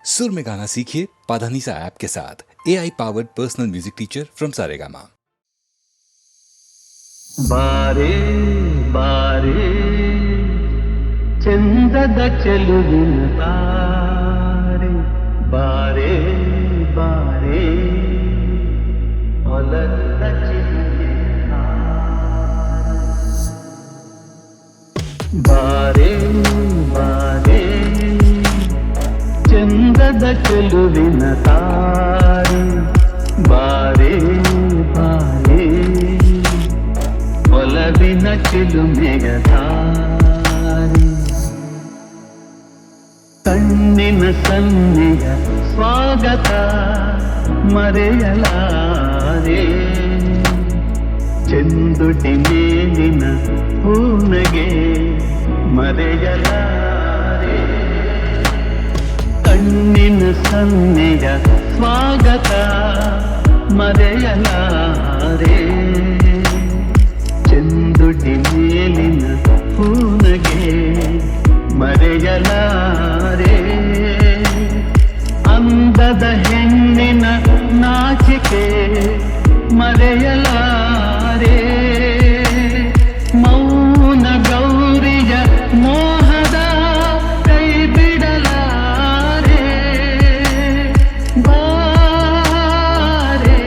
सुर में गाना सीखिए पाधानीसा ऐप के साथ। AI powered personal music teacher from Saregama. ಬಾರೆ ಬಾರೆ ಚಂದದ ಚೆಲುವಿನ ತಾರೆ, ಬಾರೆ ಬಾರೆ ಹೊಲದ ಚಿಲುವಿನ ಬಾರೆ ಬಾರೆ ಚಂದದ ಚೆಲುವಿನ ತಾರೆ, ಬಾರೆ ಬಾರೆ ಒಲವಿನ ಚಿಲುಮೆಯ ದಾರಿ, ಕಣ್ಣಿನ ಸನ್ನೆಯ ಸ್ವಾಗತ ಮರೆಯಲಾರೆ, ಚೆಂದುಟಿ ಮೇಲಿನ ಹೂನಗೆ ಮರೆಯಲಾರೆ, ಕಣ್ಣಿನ ಸನ್ನೆಯ ಸ್ವಾಗತ ಮರೆಯಲಾರೆ, ಚೆಂದುಟಿ ಮೇಲಿನ ಹೂನಗೆ ಮರೆಯಲಾರೆ, ಅಂದದ ಹೆಣ್ಣಿನ ನಾಚಿಕೆ ಮರೆಯಲಾರೆ, ಮೌನ ಗೌರಿಯ ಮೋಹದ ಕೈ ಬಿಡಲಾರೆ, ಬಾರೆ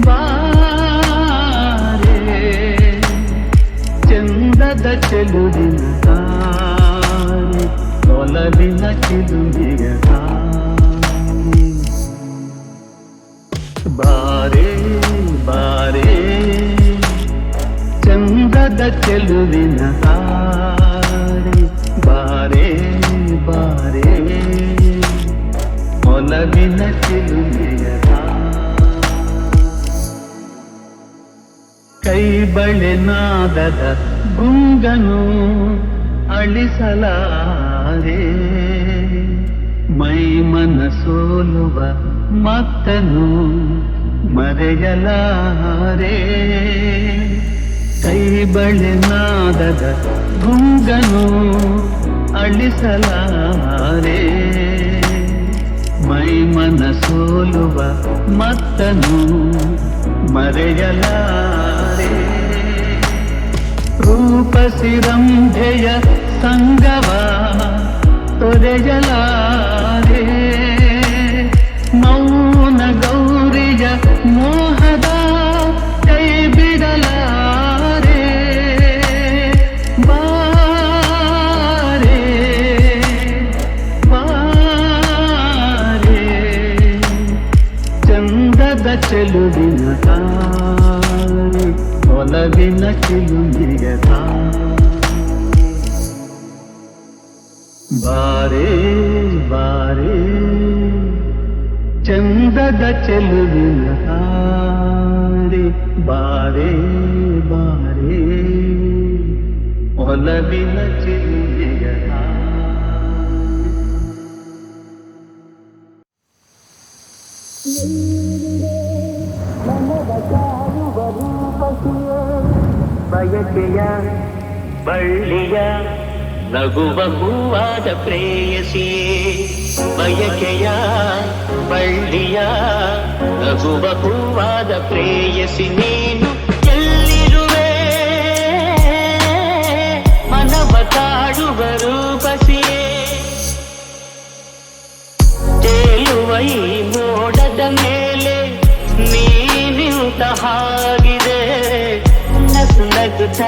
ಬಾರೆ ಚಂದದ ಚೆಲುವಿನ ತಾರೆ, ಒಲವಿನ ಚಿಲುಮೆಯ ತಾರೆ, ಬಾರೆ ಬಾರೆ ಚಂದದ ಚೆಲುವಿನ ತಾರೆ, ಬಾರೆ ಬಾರೆ ಒಲವಿನ ಚಿಲುಮೆಯ ತಾರೆ, ಕೈ ಬಳೆ ನಾದದ ಗುಂಗನು ಅಳಿಸಲಾರೆ, ಮೈ ಮನ ಸೋಲುವ ಮತ್ತನು ಮರೆಯಲಾರೆ, ಕೈ ಬಳೆ ನಾದದ ಗುಂಗನು ಅಳಿಸಲಾರೆ, ಮೈ ಮನ ಸೋಲುವ ಮತ್ತನು ಮರೆಯಲಾರೆ, ರೂಪಸಿ ರಂಭೆಯ ಸಂಗವ ತೊರೆಯಲಾರೆ, ಮೌನ ಗೌರಿಯ ಮೋಹದ ಕೈ ಬಿಡಲಾರೆ, ಬಾರೆ ಬಾರೆ ಚಂದದ ಚೆಲುವಿನ ತಾರೆ, ಒಲವಿನ ಚಿಲುಮೆಯ ತಾರೆ, ಬಾರೆ ಬಾರೆ ಚಂದದ ಚೆಲುವಿನ ತಾರೆ, ಬಾರೆ ಬಾರೆ ಒಲವಿನ ಚಿಲುಮೆಯ ಬಯಕೆಯ ಬಳ್ಳಿಯ ನಗುವ ಹೂವಾದ ಪ್ರೇಯಸಿಯೇ, ಬಯಕೆಯ ಬಳ್ಳಿಯ ನಗುವ ಹೂವಾದ ಪ್ರೇಯಸಿ ನೀನು ಎಲ್ಲಿರುವೆ, ಮನವ ಕಾಡುವ ರೂಪಸಿಯೇ, ತೇಲುವ ಈ ಮೋಡದ ಮೇಲೆ ನೀನಿಂತ ಹಾಗಿದೆ, ನಸು ನಗುತ್ತ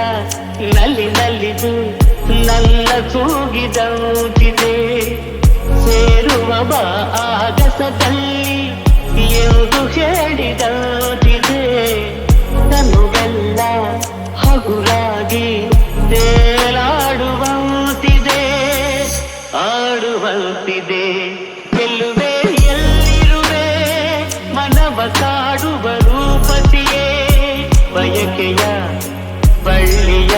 ನಲ್ಲಿ ನಲಿದು ನನ್ನ ಕೂಗಿದೌಟಿದೆ, ಸೇರುವ ಬಾ ಆಗಸದಲ್ಲಿ ಎಂದು ಹೇಳಿದೌಟಿದೆ, ತನುವೆಲ್ಲ ಹಗುರಾಗಿ ತೇಲಾಡುವಂತಿದೆ, ಆಡುವಂತಿದೆ, ಗೆಲ್ಲುವೆ ಎಲ್ಲಿರುವೆ ಮನವ ಕಾಡುವ ರೂಪಸಿಯೇ, ಬಯಕೆಯ ಬಳ್ಳಿಯ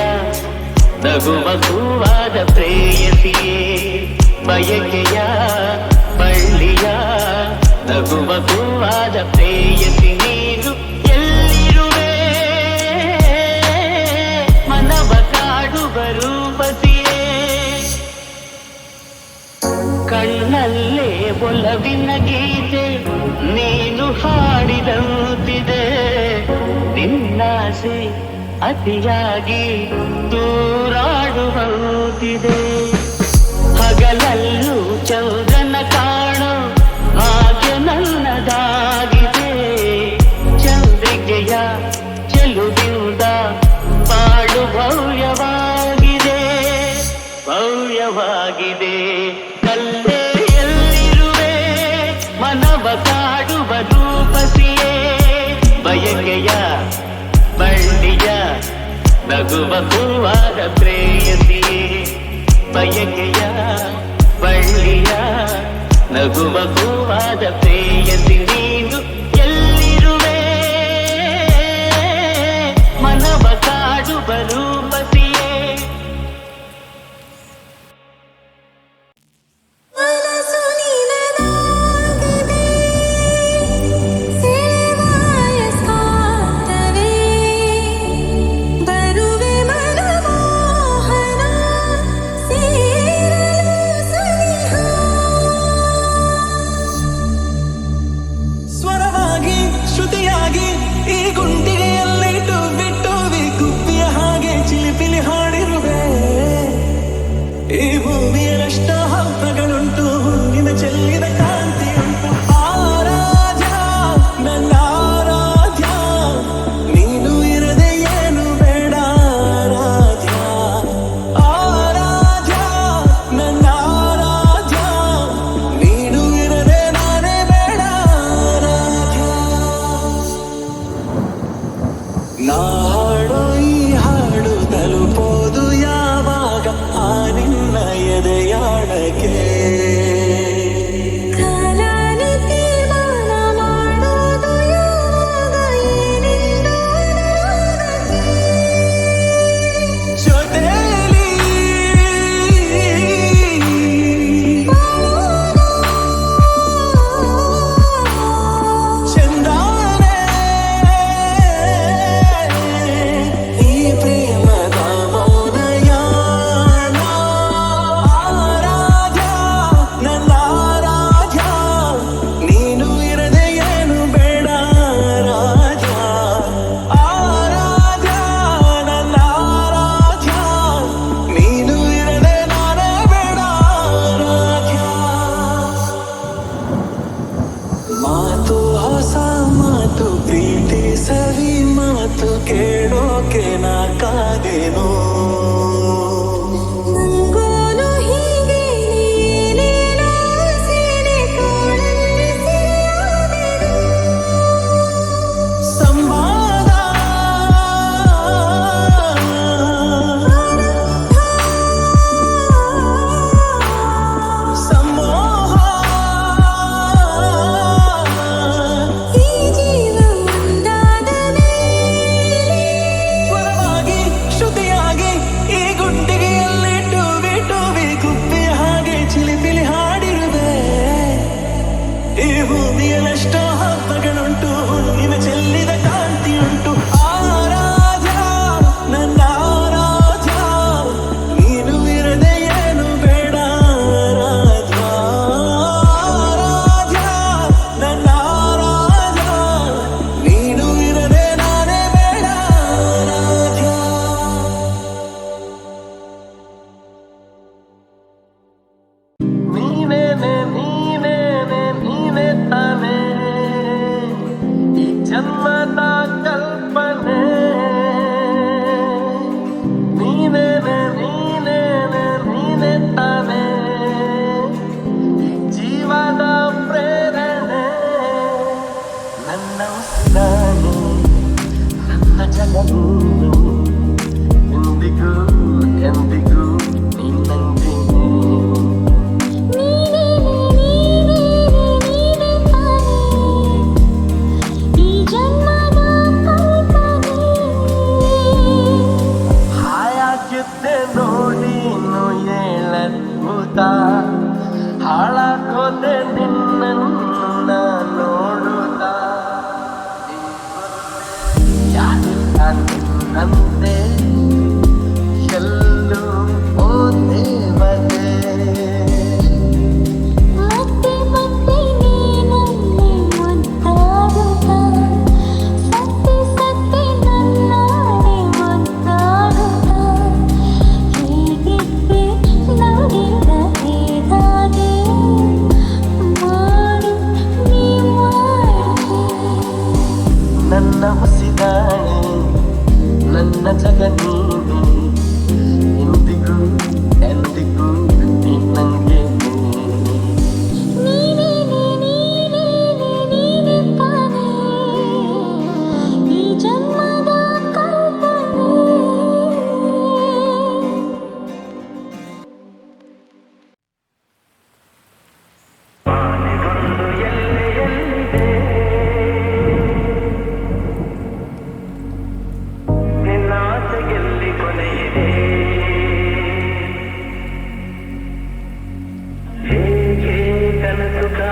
ನಗುವ ಹೂವಾದ ಪ್ರೇಯಸಿಯೇ, ಬಯಕೆಯ ಬಳ್ಳಿಯ ನಗುವ ಹೂವಾದ ಪ್ರೇಯಸಿ ನೀನು ಎಲ್ಲಿರುವೆ, ಮನವ ಕಾಡುವ ರೂಪಸಿಯೇ, ಕಣ್ಣಲ್ಲೇ ಒಲವಿನ ಗೀತೆ ನೀನು ಹಾಡಿದಂತಿದೆ. ನಿನ್ನಾಸೆ ಅತಿಯಾಗಿ ದೂರಾಡುವಂತಿದೆ. ಹಗಲಲ್ಲೂ ಚಂದ್ರನ ಕಾಣೋ ಹಾಗೆ ನನ್ನದಾಗಿದೆ. ಚಂದ್ರಿಕೆಯ ಚೆಲುವಿಂದ ಬಾಳು ಭವ್ಯವಾಗಿದೆ, ಭವ್ಯವಾಗಿದೆ. ಕಲ್ಲೇ ಎಲ್ಲಿರುವೆ ಮನವ ಕಾಡುವ ರೂಪಸಿಯೇ, ಬಯಕೆಯ ಬಳ್ಳಿಯ ನಗುವ ಹೂವಾದ ಪ್ರೇಯಸಿಯೇ. ಬಯಕೆಯ ಬಳ್ಳಿಯ ನಗುವ ಹೂವಾದ ಪ್ರೇಯಸಿ ನೀನು ಎಲ್ಲಿರುವೆ ಮನವ ಕಾಡುವ ರೂಪಸಿಯೇ.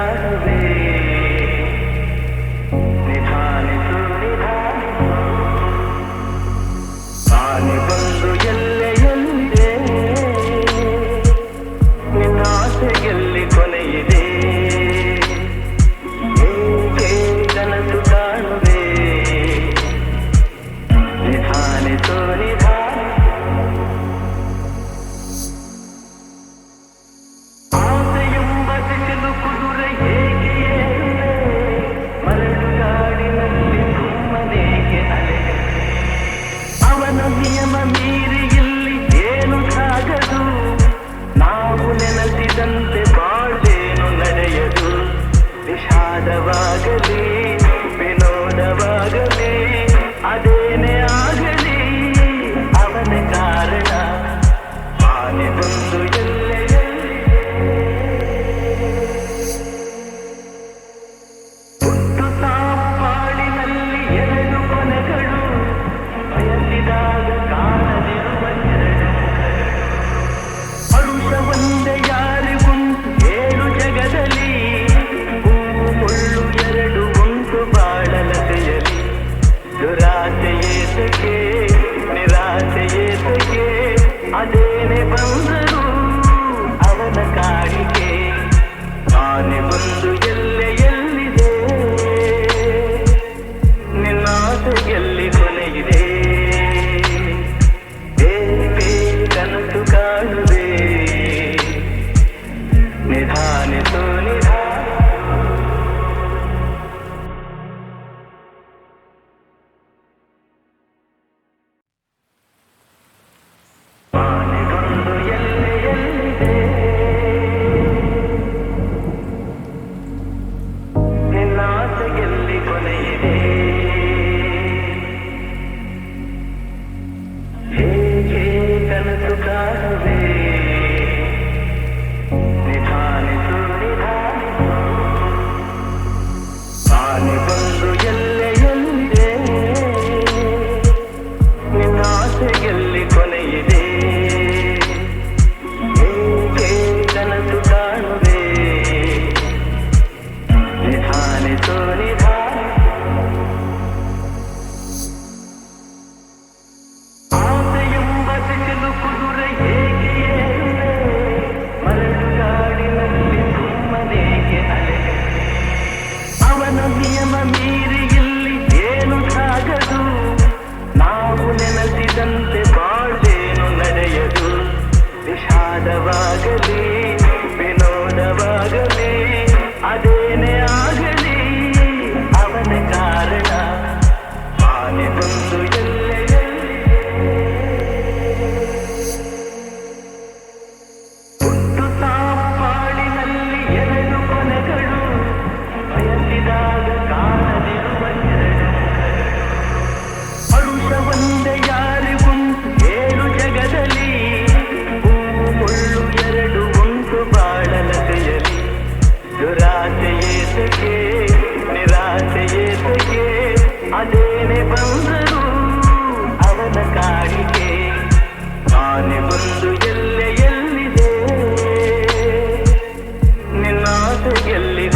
ಕಾಣುವೆ ನಿಧಾನಿಸು ನಿಧಾನಿಸು ಆನೆ ಬಂದು ಎಲ್ಲೆಯಲ್ಲಿದೆ ನಿನ್ನಾಸೆಯಲ್ಲಿ ಕೊನೆಯಿದೆ ಏಕೆ ಕನಸು ಕಾಣುವೆ ನಿಧಾನಿಸು ನಿಧಾನಿಸು ಆಸೆಯೆಂಬ ಸಿಗಲು ಕುದುರೆ ಹೇಗೆ ಏರುವೆ ಮರಳುಗಾಡಿನಲ್ಲಿ ಸುಮ್ಮನೇಗೆ ಅಲೆ ಅವನ ನಿಯಮ ಮೀರಿ ಇಲ್ಲಿ ಏನು ಸಾಗದು ನಾವು ನೆನೆಸಿದಂತೆ ಬಾಳೇನು ನಡೆಯದು ವಿಷಾದವಾಗಲಿ ವಿನೋದವಾಗಲಿ ಅದೇನೇ ಆಗಲಿ ಅವನ ಕಾರಣ ಆನೆ ಬಂದು ಹುಟ್ಟು ಸಾವು ಬಾಳಿನಲ್ಲಿ ಎರಡು ಕೊನೆಗಳು ಬಯಸಿದಾಗ ಕಾಣದಿರುವ ಎರಡು ಪರುಷ ಒಂದೇ ಯಾರಿಗುಂಟು ಏಳು ಜಗದಲ್ಲಿ ಹೂವು ಮುಳ್ಳು ಎರಡು ಉಂಟು ಬಾಳಲತೆಯಲಿ ದುರಾಸೆಯೇತಕ್ಕೆ ನಿರಾಸೆಯೇತಕ್ಕೆ ಅದೇನೆ ಬಂದರು ಅವನ ಕಾಣಿಕೆ ಆನೆ ಬಂದು ಎಲ್ಲೆಯಲ್ಲಿದೆ ನಿನ್ನಾಸೆಯಲ್ಲಿ ಕೊನೆಯಿದೆ ಏಕೆ ಕನಸು ಕಾಣುವೆ ನಿಧಾನಿಸು ನಿಧಾನ ಆನೆಗೊಂದು ಎಲ್ಲೆಯಲ್ಲಿದೆ ನಿನ್ನಾಸೆಯಲ್ಲಿ ಕೊನೆಯಿದೆ ಹೇಗೆ ಕನಸು ಕಾಣುವೆ ನಿಧಾನಿಸು ನಿಧಾನಿಸು ಆನೆ ಬಂದು ಎಲ್ಲೆಯಲ್ಲಿದೆ ನಿನ್ನಾಸೆಯಲ್ಲಿ ಕೊನೆಯಿದೆ ಹೇಗೆ ಕನಸು ಕಾಣುವೆ ನಿಧಾನಿಸು ನಿಧಾನಿಸು ಆಸೆಯೆಂಬ ಸಿಗಲು ಕುದುರೆ ಹೇಗೆ ಏರುವೆ ಮರಳುಗಾಡಿನಲ್ಲಿ ಸುಮ್ಮನೇಗೆ ಅಲೆ ಅವನ ನಿಯಮ ಮೀರಿ ಇಲ್ಲಿ ಏನು ಸಾಗದು ನಾವು ನೆನೆಸಿದಂತೆ ಬಾಳೇನು ನಡೆಯದು ವಿಷಾದವಾಗಲಿ ವಿನೋದವಾಗಲಿ ಅದೇನೇ ಆಗಲಿ ಅವನ ಕಾರಣ ಆನೆ ಬಂದು ಹುಟ್ಟು ಸಾವು ಬಾಳಿನಲ್ಲಿ ಎರಡು ಕೊನೆಗಳು ಬಯಸಿದಾಗ ಕಾಣದಿರುವ ಎರಡು ಪರುಷ ಒಂದೇ ಯಾರಿಗುಂಟು ಏಳು ಜಗದಲ್ಲಿ ಹೂವು ಮುಳ್ಳು ಎರಡು ಉಂಟು ಬಾಳಲತೆಯಲಿ ದುರಾಸೆಯೇತಕ್ಕೆ ನಿರಾಸೆಯೇತಕ್ಕೆ ಅದೇನೆ ಬಂದರು ಅವನ ಕಾಣಿಕೆ ಆನೆ ಬಂದು ಎಲ್ಲೆಯಲ್ಲಿದೆ ನಿನ್ನಾಸೆಯಲ್ಲಿ